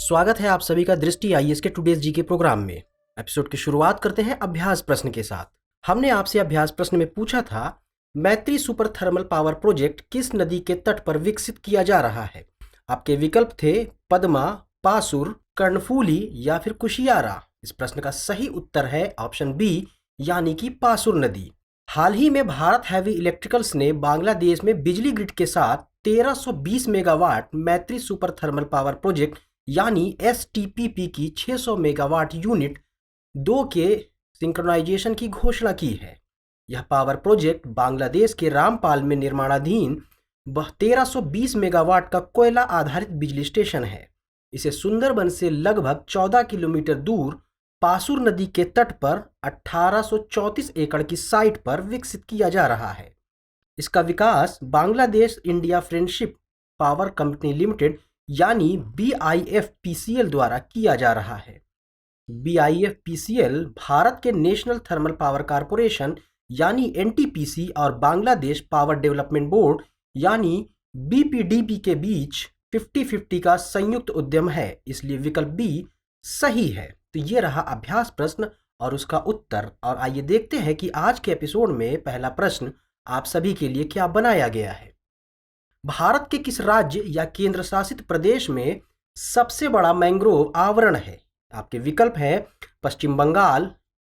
स्वागत है आप सभी का दृष्टि आईएएस के टुडेज जी के प्रोग्राम में। एपिसोड की शुरुआत करते हैं अभ्यास प्रश्न के साथ। हमने आपसे अभ्यास प्रश्न में पूछा था, मैत्री सुपर थर्मल पावर प्रोजेक्ट किस नदी के तट पर विकसित किया जा रहा है। आपके विकल्प थे पद्मा, पासुर, कर्णफूली या फिर कुशियारा। इस प्रश्न का सही उत्तर है ऑप्शन बी, यानी कि पासुर नदी। हाल ही में भारत हैवी इलेक्ट्रिकल्स ने बांग्लादेश में बिजली ग्रिड के साथ 1320 मेगावाट मैत्री सुपर थर्मल पावर प्रोजेक्ट यानी STPP की 600 मेगावाट यूनिट 2 के सिंक्रोनाइजेशन की घोषणा की है। यह पावर प्रोजेक्ट बांग्लादेश के रामपाल में निर्माणाधीन 1320 मेगावाट का कोयला आधारित बिजली स्टेशन है। इसे सुंदरबन से लगभग 14 किलोमीटर दूर पासुर नदी के तट पर 1834 एकड़ की साइट पर विकसित किया जा रहा है। इसका विकास Bangladesh India friendship power company limited यानी BIFPCL द्वारा किया जा रहा है। BIFPCL भारत के नेशनल थर्मल पावर कॉरपोरेशन यानी NTPC और बांग्लादेश पावर डेवलपमेंट बोर्ड यानी BPDB के बीच 50-50 का संयुक्त उद्यम है, इसलिए विकल्प बी सही है। तो ये रहा अभ्यास प्रश्न और उसका उत्तर। और आइए देखते हैं कि आज के एपिसोड में पहला प्रश्न आप सभी के लिए क्या बनाया गया है। भारत के किस राज्य या केंद्र शासित प्रदेश में सबसे बड़ा मैंग्रोव आवरण है। आपके विकल्प हैं पश्चिम बंगाल,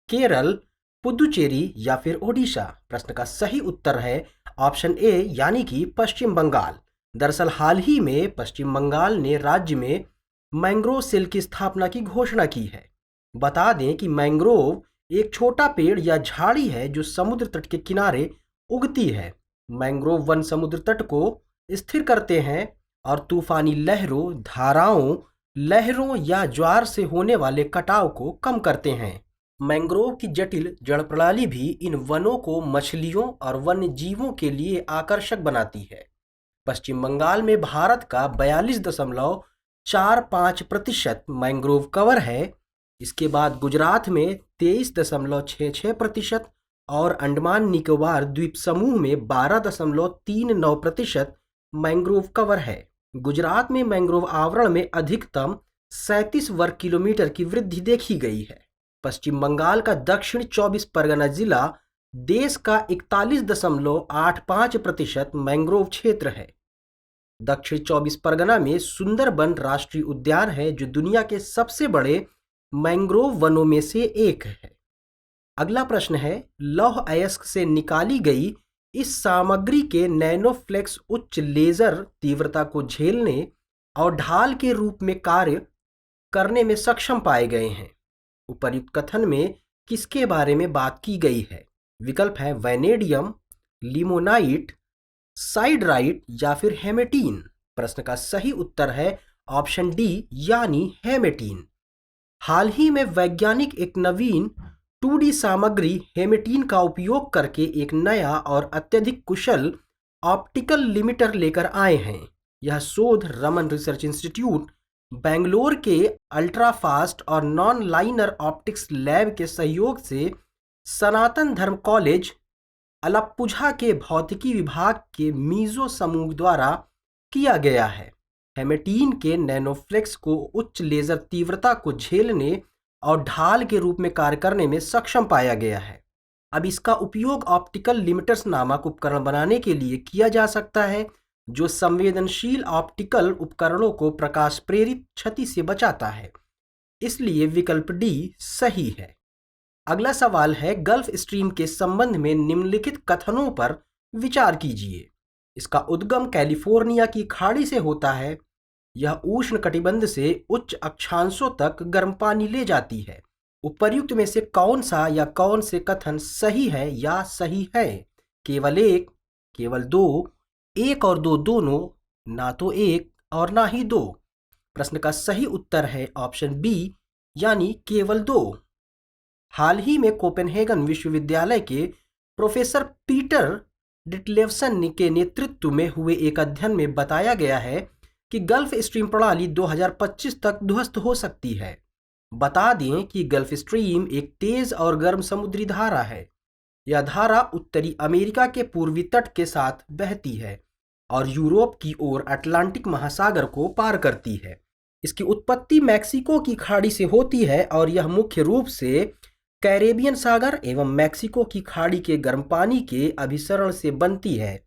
केरल, पुदुचेरी या फिर ओडिशा। प्रश्न का सही उत्तर है ऑप्शन ए, यानी कि पश्चिम बंगाल। दरअसल हाल ही में पश्चिम बंगाल ने राज्य में मैंग्रोव सेल की स्थापना की घोषणा की है। बता दें कि मैंग्रोव एक छोटा पेड़ या झाड़ी है जो समुद्र तट के किनारे उगती है। मैंग्रोव वन समुद्र तट को स्थिर करते हैं और तूफानी लहरों, धाराओं, लहरों या ज्वार से होने वाले कटाव को कम करते हैं। मैंग्रोव की जटिल जड़ प्रणाली भी इन वनों को मछलियों और वन्य जीवों के लिए आकर्षक बनाती है। पश्चिम बंगाल में भारत का 42.45% मैंग्रोव कवर है। इसके बाद गुजरात में 23.66% और अंडमान निकोबार द्वीप समूह में 12.39% मैंग्रोव कवर है। गुजरात में मैंग्रोव आवरण में अधिकतम 37 वर्ग किलोमीटर की वृद्धि देखी गई है। पश्चिम बंगाल का दक्षिण 24 परगना जिला देश का 41.85% मैंग्रोव क्षेत्र है। दक्षिण 24 परगना में सुंदरबन राष्ट्रीय उद्यान है जो दुनिया के सबसे बड़े मैंग्रोव वनों में से एक है। अगला प्रश्न है, लौह अयस्क से निकाली गई इस सामग्री के नैनोफ्लेक्स उच्च लेजर तीव्रता को झेलने और ढाल के रूप में कार्य करने में सक्षम पाए गए हैं। उपर्युक्त कथन में किसके बारे में बात की गई है। विकल्प है वैनेडियम, लिमोनाइट, साइडराइट या फिर हेमेटीन। प्रश्न का सही उत्तर है ऑप्शन डी, यानी हेमेटीन। हाल ही में वैज्ञानिक एक नवीन 2D सामग्री हेमेटीन का उपयोग करके एक नया और अत्यधिक कुशल ऑप्टिकल लिमिटर लेकर आए हैं। यह शोध रमन रिसर्च इंस्टीट्यूट बेंगलोर के अल्ट्रा फास्ट और नॉन लाइनर ऑप्टिक्स लैब के सहयोग से सनातन धर्म कॉलेज अलप्पुझा के भौतिकी विभाग के मीजो समूह द्वारा किया गया है। हेमेटीन के नैनोफ्लेक्स को उच्च लेजर तीव्रता को झेलने और ढाल के रूप में कार्य करने में सक्षम पाया गया है। अब इसका उपयोग ऑप्टिकल लिमिटर्स नामक उपकरण बनाने के लिए किया जा सकता है जो संवेदनशील ऑप्टिकल उपकरणों को प्रकाश प्रेरित क्षति से बचाता है, इसलिए विकल्प डी सही है। अगला सवाल है, गल्फ स्ट्रीम के संबंध में निम्नलिखित कथनों पर विचार कीजिए। इसका उद्गम कैलिफोर्निया की खाड़ी से होता है। यह उष्ण कटिबंध से उच्च अक्षांशों तक गर्म पानी ले जाती है। उपर्युक्त में से कौन सा या कौन से कथन सही है या सही है। केवल एक, केवल दो, एक और दो दोनों, ना तो एक और ना ही दो। प्रश्न का सही उत्तर है ऑप्शन बी, यानी केवल दो। हाल ही में कोपेनहेगन विश्वविद्यालय के प्रोफेसर पीटर डिटलेवसन के नेतृत्व में हुए एक अध्ययन में बताया गया है कि गल्फ स्ट्रीम प्रणाली 2025 तक ध्वस्त हो सकती है। बता दें कि गल्फ स्ट्रीम एक तेज और गर्म समुद्री धारा है। यह धारा उत्तरी अमेरिका के पूर्वी तट के साथ बहती है और यूरोप की ओर अटलांटिक महासागर को पार करती है। इसकी उत्पत्ति मैक्सिको की खाड़ी से होती है और यह मुख्य रूप से कैरेबियन सागर एवं मैक्सिको की खाड़ी के गर्म पानी के अभिसरण से बनती है,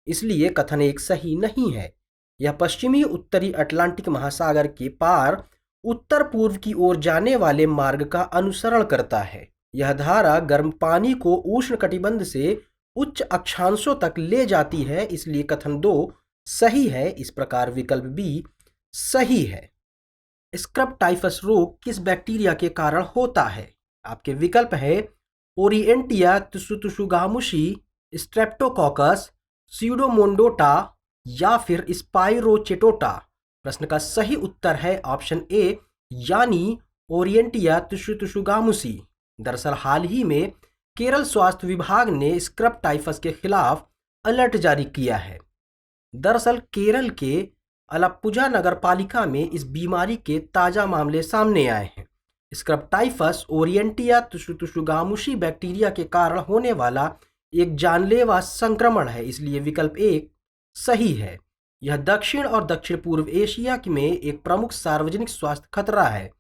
इसलिए कथन एक सही नहीं है। यह पश्चिमी उत्तरी अटलांटिक महासागर के पार उत्तर पूर्व की ओर जाने वाले मार्ग का अनुसरण करता है। यह धारा गर्म पानी को उष्णकटिबंध से उच्च अक्षांशों तक ले जाती है, इसलिए कथन 2 सही है। इस प्रकार विकल्प बी सही है। स्क्रब टाइफस रोग किस बैक्टीरिया के कारण होता है? आपके विकल्प है ओरिएंटिया त्सुतुशुगामुशी, स्ट्रेप्टोकोकस, स्यूडोमोनाटा या फिर स्पाइरोचेटोटा। प्रश्न का सही उत्तर है ऑप्शन ए यानी ओरिएंटिया त्सुतुशुगामुशी। दरअसल हाल ही में केरल स्वास्थ्य विभाग ने स्क्रब टाइफस के खिलाफ अलर्ट जारी किया है। दरअसल केरल के अलप्पुझा नगर पालिका में इस बीमारी के ताज़ा मामले सामने आए हैं। स्क्रब टाइफस ओरिएंटिया त्सुतुशुगामुशी बैक्टीरिया के कारण होने वाला एक जानलेवा संक्रमण है, इसलिए विकल्प 1 सही है। यह दक्षिण और दक्षिण पूर्व एशिया में एक प्रमुख सार्वजनिक स्वास्थ्य खतरा है।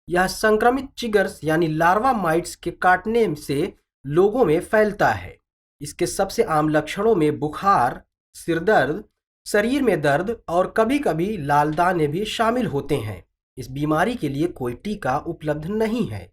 यह संक्रमित चिगर्स यानी लार्वा माइट्स के काटने से लोगों में फैलता है। इसके सबसे आम लक्षणों में बुखार, सिरदर्द, शरीर में दर्द और कभी-कभी लाल दाने भी शामिल होते हैं। इस बीमारी के लिए कोई टीका उपलब्ध नहीं है।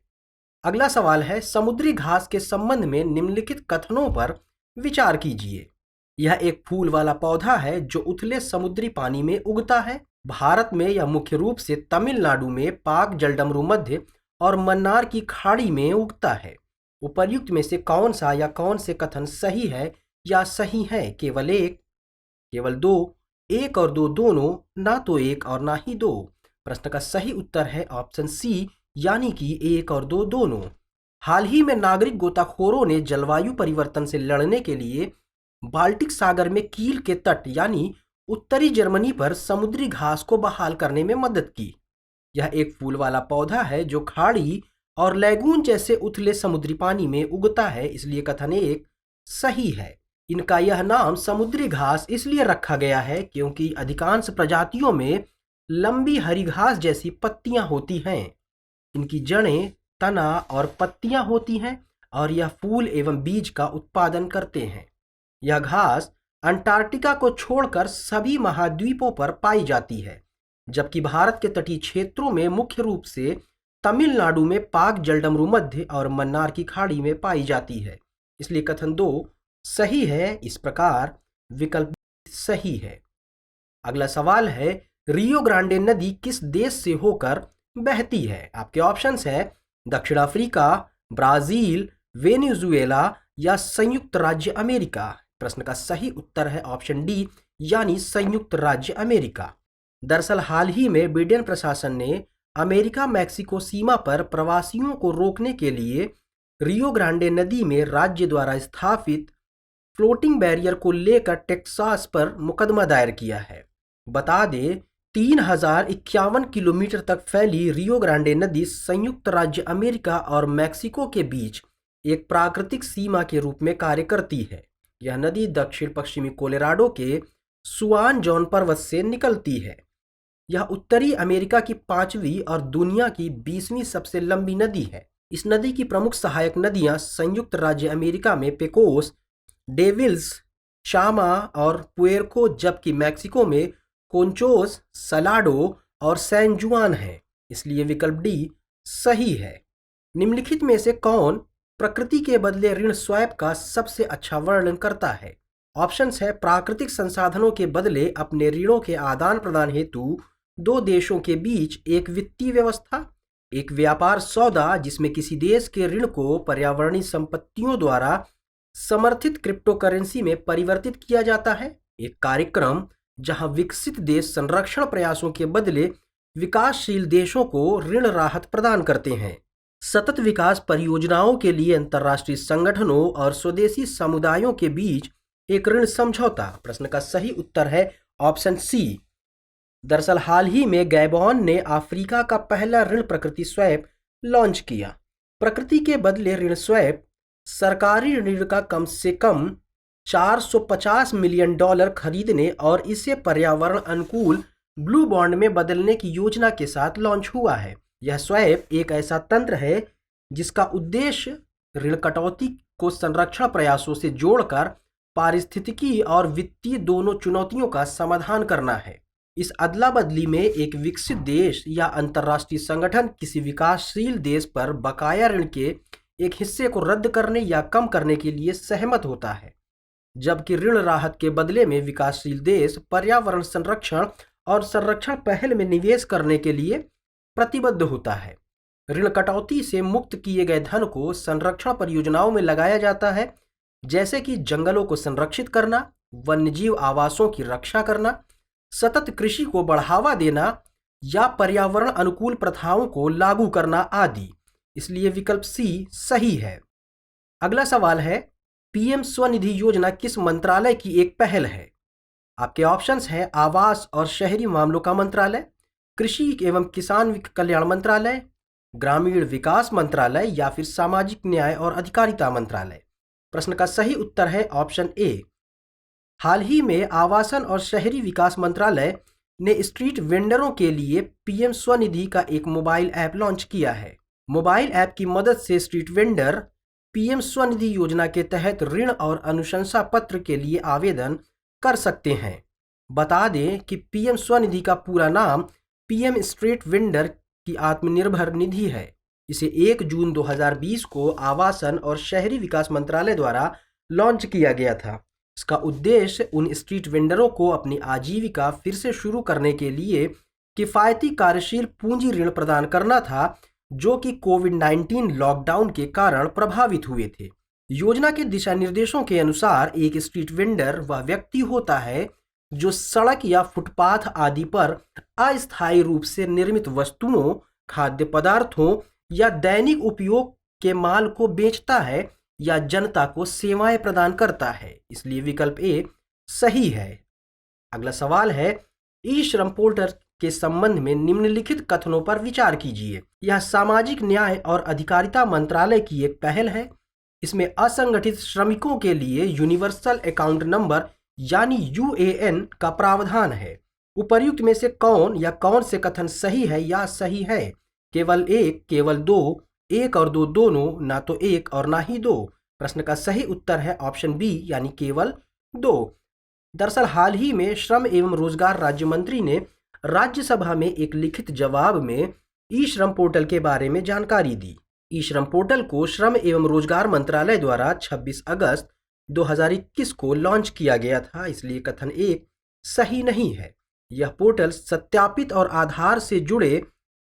अगला सवाल है समुद्री घास के संबंध में निम्नलिखित कथनों पर विचार कीजिए। यह एक फूल वाला पौधा है जो उथले समुद्री पानी में उगता है। भारत में यह मुख्य रूप से तमिलनाडु में पाक जलडमरू मध्य और मन्नार की खाड़ी में उगता है। उपर्युक्त में से कौन सा या कौन से कथन सही है या सही है? केवल एक, केवल दो, एक और दो दोनों, ना तो एक और ना ही दो। प्रश्न का सही उत्तर है ऑप्शन सी यानी कि एक और दो दोनों। हाल ही में नागरिक गोताखोरों ने जलवायु परिवर्तन से लड़ने के लिए बाल्टिक सागर में कील के तट यानी उत्तरी जर्मनी पर समुद्री घास को बहाल करने में मदद की। यह एक फूल वाला पौधा है जो खाड़ी और लैगून जैसे उथले समुद्री पानी में उगता है, इसलिए कथन एक सही है। इनका यह नाम समुद्री घास इसलिए रखा गया है क्योंकि अधिकांश प्रजातियों में लंबी हरी घास जैसी पत्तियां होती हैं। इनकी जड़ें, तना और पत्तियां होती हैं और यह फूल एवं बीज का उत्पादन करते हैं। यह घास अंटार्कटिका को छोड़कर सभी महाद्वीपों पर पाई जाती है, जबकि भारत के तटीय क्षेत्रों में मुख्य रूप से तमिलनाडु में पाक जलडमरू मध्य और मन्नार की खाड़ी में पाई जाती है, इसलिए कथन 2 सही है। इस प्रकार विकल्प सही है। अगला सवाल है रियो ग्रांडे नदी किस देश से होकर बहती है? आपके ऑप्शंस है दक्षिण अफ्रीका, ब्राजील, वेनेजुएला या संयुक्त राज्य अमेरिका। प्रश्न का सही उत्तर है ऑप्शन डी यानी संयुक्त राज्य अमेरिका। दरअसल हाल ही में बिडेन प्रशासन ने अमेरिका मैक्सिको सीमा पर प्रवासियों को रोकने के लिए रियो ग्रांडे नदी में राज्य द्वारा स्थापित फ्लोटिंग बैरियर को लेकर टेक्सास पर मुकदमा दायर किया है। बता दें 3051 किलोमीटर तक फैली रियो ग्रांडे नदी संयुक्त राज्य अमेरिका और मैक्सिको के बीच एक प्राकृतिक सीमा के रूप में कार्य करती है। यह नदी दक्षिण पश्चिमी कोलोराडो के सुआन जॉन पर्वत से निकलती है। यह उत्तरी अमेरिका की 5वीं और दुनिया की 20वीं सबसे लंबी नदी है। इस नदी की प्रमुख सहायक नदियां संयुक्त राज्य अमेरिका में पेकोस, डेविल्स, शामा और पुएर्को, जबकि मैक्सिको में कोंचोस, सलाडो और सैन जुआन है, इसलिए विकल्प डी सही है। निम्नलिखित में से कौन प्रकृति के बदले ऋण स्वैप का सबसे अच्छा वर्णन करता है? ऑप्शंस है प्राकृतिक संसाधनों के बदले अपने ऋणों के आदान प्रदान हेतु दो देशों के बीच एक वित्तीय व्यवस्था, एक व्यापार सौदा जिसमें किसी देश के ऋण को पर्यावरणीय संपत्तियों द्वारा समर्थित क्रिप्टो करेंसी में परिवर्तित किया जाता है, एक कार्यक्रम जहां विकसित देश संरक्षण प्रयासों के बदले विकासशील देशों को ऋण राहत प्रदान करते हैं, सतत विकास परियोजनाओं के लिए अंतर्राष्ट्रीय संगठनों और स्वदेशी समुदायों के बीच एक ऋण समझौता। प्रश्न का सही उत्तर है ऑप्शन सी। दरअसल हाल ही में गैबोन ने अफ्रीका का पहला ऋण प्रकृति स्वैप लॉन्च किया। प्रकृति के बदले ऋण स्वैप सरकारी ऋण का कम से कम $450 मिलियन खरीदने और इसे पर्यावरण अनुकूल ब्लू बॉन्ड में बदलने की योजना के साथ लॉन्च हुआ है। यह स्वैप एक ऐसा तंत्र है जिसका उद्देश्य ऋण कटौती को संरक्षण प्रयासों से जोड़कर पारिस्थितिकी और वित्तीय दोनों चुनौतियों का समाधान करना है। इस अदला बदली में एक विकसित देश या अंतर्राष्ट्रीय संगठन किसी विकासशील देश पर बकाया ऋण के एक हिस्से को रद्द करने या कम करने के लिए सहमत होता है, जबकि ऋण राहत के बदले में विकासशील देश पर्यावरण संरक्षण और संरक्षण पहल में निवेश करने के लिए प्रतिबद्ध होता है। ऋण कटौती से मुक्त किए गए धन को संरक्षण परियोजनाओं में लगाया जाता है, जैसे कि जंगलों को संरक्षित करना, वन्यजीव आवासों की रक्षा करना, सतत कृषि को बढ़ावा देना या पर्यावरण अनुकूल प्रथाओं को लागू करना आदि। इसलिए विकल्प सी सही है। अगला सवाल है, पीएम स्वनिधि योजना किस मंत्रालय की एक पहल है? आपके ऑप्शंस हैं आवास और शहरी मामलों का मंत्रालय, कृषि एवं किसान कल्याण मंत्रालय, ग्रामीण विकास मंत्रालय या फिर सामाजिक न्याय और अधिकारिता मंत्रालय। प्रश्न का सही उत्तर है ऑप्शन ए। हाल ही में आवासन और शहरी विकास मंत्रालय ने स्ट्रीट वेंडरों के लिए पीएम स्वनिधि का एक मोबाइल ऐप लॉन्च किया है। मोबाइल ऐप की मदद से स्ट्रीट वेंडर पीएम स्वनिधि योजना के तहत ऋण और अनुशंसा पत्र के लिए आवेदन कर सकते हैं। बता दें कि पीएम स्वनिधि का पूरा नाम पीएम स्ट्रीट वेंडर की आत्मनिर्भर निधि है। इसे 1 जून 2020 को आवासन और शहरी विकास मंत्रालय द्वारा लॉन्च किया गया था। इसका उद्देश्य उन स्ट्रीट वेंडरों को अपनी आजीविका फिर से शुरू करने के लिए किफ़ायती कार्यशील पूंजी ऋण प्रदान करना था, जो कि कोविड-19 लॉकडाउन के कारण प्रभावित हुए थे। योजना के दिशा निर्देशों के अनुसार एक स्ट्रीट वेंडर वह व्यक्ति होता है जो सड़क या फुटपाथ आदि पर अस्थायी रूप से निर्मित वस्तुओं, खाद्य पदार्थों या दैनिक उपयोग के माल को बेचता है या जनता को सेवाएं प्रदान करता है। इसलिए विकल्प ए सही है। अगला सवाल है, ई श्रम पोर्टल के संबंध में निम्नलिखित कथनों पर विचार कीजिए। यह सामाजिक न्याय और अधिकारिता मंत्रालय की एक पहल है। इसमें असंगठित श्रमिकों के लिए यूनिवर्सल अकाउंट नंबर यानी यूएएन का प्रावधान है। उपर्युक्त में से कौन या कौन से कथन सही है या सही है? केवल एक, केवल दो, एक और दो दोनों, ना तो एक और ना ही दो। प्रश्न का सही उत्तर है ऑप्शन बी यानी केवल दो। दरअसल हाल ही में श्रम एवं रोजगार राज्य मंत्री ने राज्यसभा में एक लिखित जवाब में ई श्रम पोर्टल के बारे में जानकारी दी। ई श्रम पोर्टल को श्रम एवं रोजगार मंत्रालय द्वारा 26 अगस्त 2021 को लॉन्च किया गया था, इसलिए कथन एक सही नहीं है। यह पोर्टल सत्यापित और आधार से जुड़े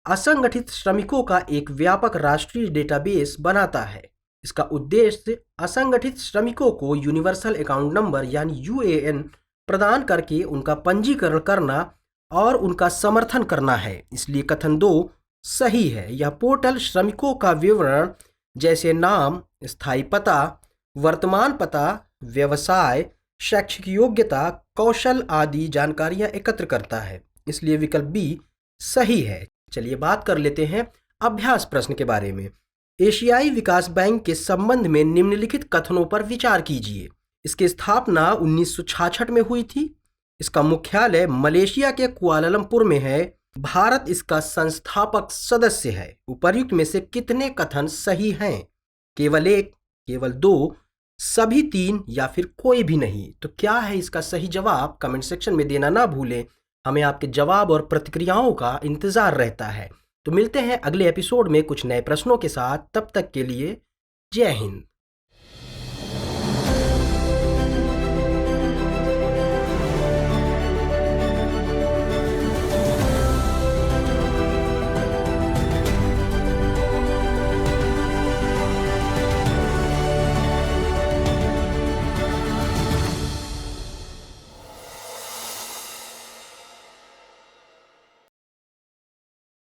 असंगठित श्रमिकों का एक व्यापक राष्ट्रीय डेटाबेस बनाता है। इसका उद्देश्य असंगठित श्रमिकों को यूनिवर्सल अकाउंट नंबर यानी यूएएन प्रदान करके उनका पंजीकरण करना और उनका समर्थन करना है, इसलिए कथन 2 सही है। यह पोर्टल श्रमिकों का विवरण जैसे नाम, स्थायी पता, वर्तमान पता, व्यवसाय, शैक्षिक योग्यता, कौशल आदि जानकारियां एकत्र करता है, इसलिए विकल्प बी सही है। चलिए बात कर लेते हैं अभ्यास प्रश्न के बारे में। एशियाई विकास बैंक के संबंध में निम्नलिखित कथनों पर विचार कीजिए। इसकी स्थापना 1966 में हुई थी। इसका मुख्यालय मलेशिया के कुआलालंपुर में है। भारत इसका संस्थापक सदस्य है। उपर्युक्त में से कितने कथन सही हैं? केवल एक, केवल दो, सभी तीन या फिर कोई भी नहीं। तो क्या है इसका सही जवाब? कमेंट सेक्शन में देना ना भूलें। हमें आपके जवाब और प्रतिक्रियाओं का इंतजार रहता है। तो मिलते हैं अगले एपिसोड में कुछ नए प्रश्नों के साथ। तब तक के लिए जय हिंद।